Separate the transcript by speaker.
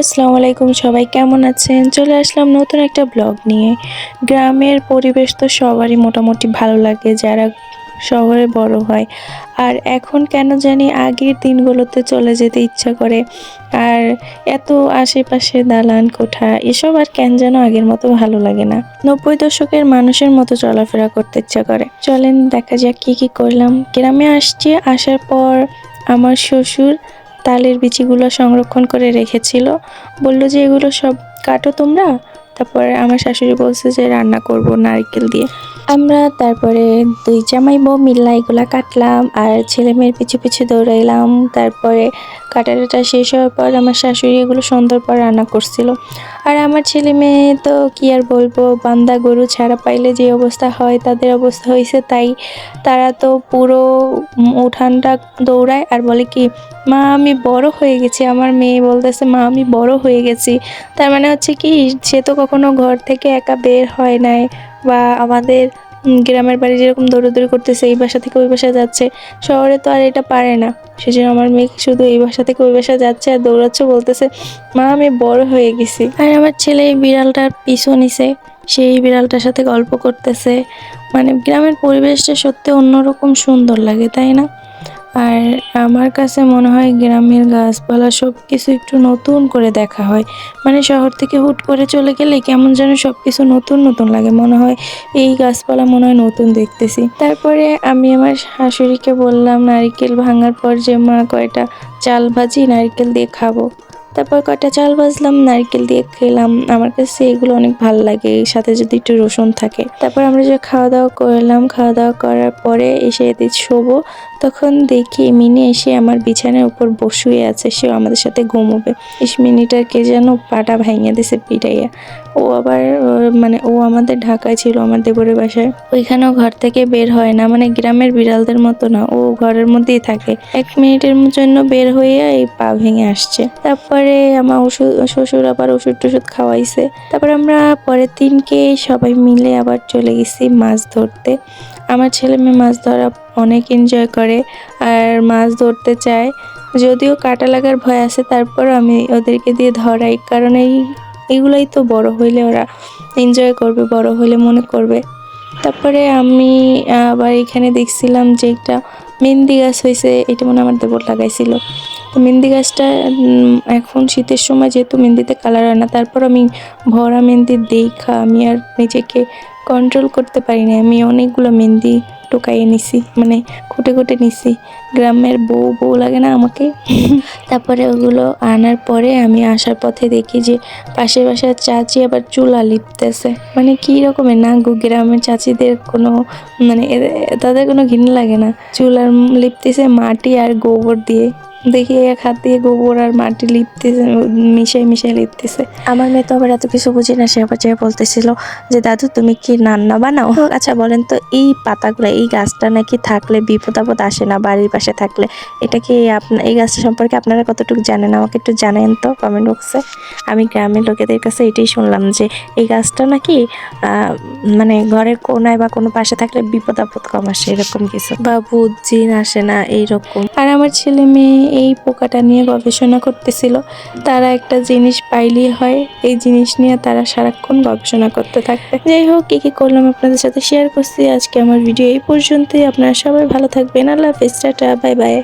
Speaker 1: আসসালামু আলাইকুম, সবাই কেমন আছেন? চলে আসলাম নতুন একটা ব্লগ নিয়ে। গ্রামের পরিবেশ তো সবারই মোটামুটি ভালো লাগে যারা শহরে বড় হয়। আর এখন কেন জানি আগের দিনগুলোতে চলে যেতে ইচ্ছা করে। আর এত আশেপাশে দালান কোঠা এসব আর কেন যেন আগের মতো ভালো লাগে না। 90 দশকের মানুষের মতো চলাফেরা করতে ইচ্ছা করে। চলেন দেখা যাক কি করলাম। গ্রামে আসছি, আসার পর আমার শ্বশুর তালের বিচিগুলো সংরক্ষণ করে রেখেছিল। বলল যে এগুলো সব কাটো তোমরা। তারপরে আমার শাশুড়ি বলছে যে রান্না করব নারকেল দিয়ে। আমরা তারপরে দুই জামাই বউ মিল্লা এগুলা কাটলাম আর ছেলে মেয়ের পিছু পিছু দৌড়াইলাম। তারপরে কাটাটা শেষ হওয়ার পর আমার শাশুড়ি এগুলো সন্ধ্যার পর রান্না করছিল। আর আমার ছেলে মেয়ে তো কি আর বলবো, বান্দা গরু ছাড়া পাইলে যে অবস্থা হয় তাদের অবস্থা হয়েছে তাই। তারা তো পুরো উঠানটা দৌড়ায় আর বলে কি, মা আমি বড় হয়ে গেছি। আমার মেয়ে বলতেছে মা আমি বড় হয়ে গেছি। তার মানে হচ্ছে কি, সে তো কখনো ঘর থেকে একা বের হয় নাই, বা আমাদের গ্রামের বাড়ি যেরকম দৌড়াদৌড়ি করতেছে এই বাসা থেকে ওই বাসা যাচ্ছে, শহরে তো আর এটা পারে না। সেজন্য আমার মেয়ে শুধু এই বাসা থেকে ওই বাসা যাচ্ছে আর দৌড়াচ্ছে, বলতেছে মা আমি বড় হয়ে গেছি। আর আমার ছেলে এই বিড়ালটার পিছু নিছে, সেই বিড়ালটার সাথে গল্প করতেছে। মানে গ্রামের পরিবেশটা সত্যি অন্যরকম সুন্দর লাগে, তাই না? আর আমার কাছে মনে হয় গ্রামের গাছপালা সব কিছু একটু নতুন করে দেখা হয়। মানে শহর থেকে হুট করে চলে গেলে কেমন যেন সব কিছু নতুন নতুন লাগে, মনে হয় এই গাছপালা মনে হয় নতুন দেখতেছি। তারপরে আমি আমার শাশুড়িকে বললাম নারকেল ভাঙার পর যে মা কয়টা চাল ভাজি নারকেল দিয়ে খাবো। তারপর কয়টা চাল ভাজলাম, নারকেল দিয়ে খেলাম। আমার কাছে এগুলো অনেক ভালো লাগে, এর সাথে যদি একটু রসুন থাকে। তারপর আমরা যে খাওয়া দাওয়া করলাম, খাওয়া দাওয়া করার পরে এসে শোবো, তখন দেখি মিনি এসে আমার বিছানার উপর বসুয়ে আছে, সেও আমাদের সাথে ঘুমোবে। মিনিটার কে যেন পাটা ভাঙিয়ে দিছে পিটাইয়া। ও আবার মানে ও আমাদের ঢাকায় ছিল, আমার দেবরের বাসায়, ওইখানেও ঘর থেকে বের হয় না। মানে গ্রামের বিড়ালদের মতো না, ও ঘরের মধ্যেই থাকে। 1 মিনিটের জন্য বের হয়ে এই পা ভেঙে আসছে। তারপরে আমার শ্বশুর আবার ওষুধ টষুধ খাওয়াইছে। তারপর আমরা পরের দিনকে সবাই মিলে আবার চলে গেছি মাছ ধরতে। আমার ছেলে মেয়ে মাছ ধরা অনেক এনজয় করে আর মাছ ধরতে চায়। যদিও কাটা লাগার ভয় আছে, তারপর আমি ওদেরকে দিয়ে ধরাই, কারণ এইগুলাই তো বড় হইলে ওরা এনজয় করবে, বড় হইলে মনে করবে। তারপরে আমি আবার এখানে দেখছিলাম যে একটা মেহেন্দি গাছ হয়েছে, এটা মনে আমার দেবর লাগাইছিল। তো মেহেন্দি গাছটা এখন শীতের সময় যেহেতু মেহেন্দিতে কালার হয় না, তারপর আমি ভরা মেহেন্দি দেখা আমি আর নিজেকে কন্ট্রোল করতে পারি না। আমি অনেকগুলো মেহেন্দি টোকাইয়ে নিছি, মানে কুটে কুটে নিছি। গ্রামের বউ বউ লাগে না আমাকে। তারপরে ওগুলো আনার পরে আমি আসার পথে দেখি যে পাশের বাসার চাচি আবার চুলা লিপতেছে। মানে কি রকমের না গো, গ্রামের চাচিদের কোনো মানে তাদের কোনো ঘৃণা লাগে না। চুলার লিপতেছে মাটি আর গোবর দিয়ে। দেখি এক হাত দিয়ে গোবর আর মাটি লিপতেছে, মিশাই লিপতেছে। আমার মেয়ে তো আবার এত কিছু বুঝি না, সে আবার যেয়ে বলতেছিল যে দাদু তুমি কি রান্না বানাও? আচ্ছা বলেন তো, এই পাতাগুলো, এই গাছটা নাকি থাকলে বিপদ আপদ আসে না বাড়ির পাশে থাকলে, এটা কি এই গাছটা সম্পর্কে আপনারা কতটুকু জানেন আমাকে একটু জানেন তো কমেন্ট বক্সে। আমি গ্রামের লোকেদের কাছে এটাই শুনলাম যে এই গাছটা নাকি মানে ঘরের কোনায় বা কোনো পাশে থাকলে বিপদ আপদ কম আসে, এরকম কিছু, বা ভূত জিন আসে না এইরকম। আর আমার ছেলে মেয়ে এই পোকাটা নিয়ে গবেষণা করতেছিল। তারা একটা জিনিস পাইলেই হয়, এই জিনিস নিয়ে তারা সারাক্ষণ গবেষণা করতে থাকবে। যাই হোক, কি করলাম আপনাদের সাথে শেয়ার করছি। আজকে আমার ভিডিও এই পর্যন্তই। আপনারা সবাই ভালো থাকবেন। আল্লাহ হাফেজ, টাটা, বাই বাই।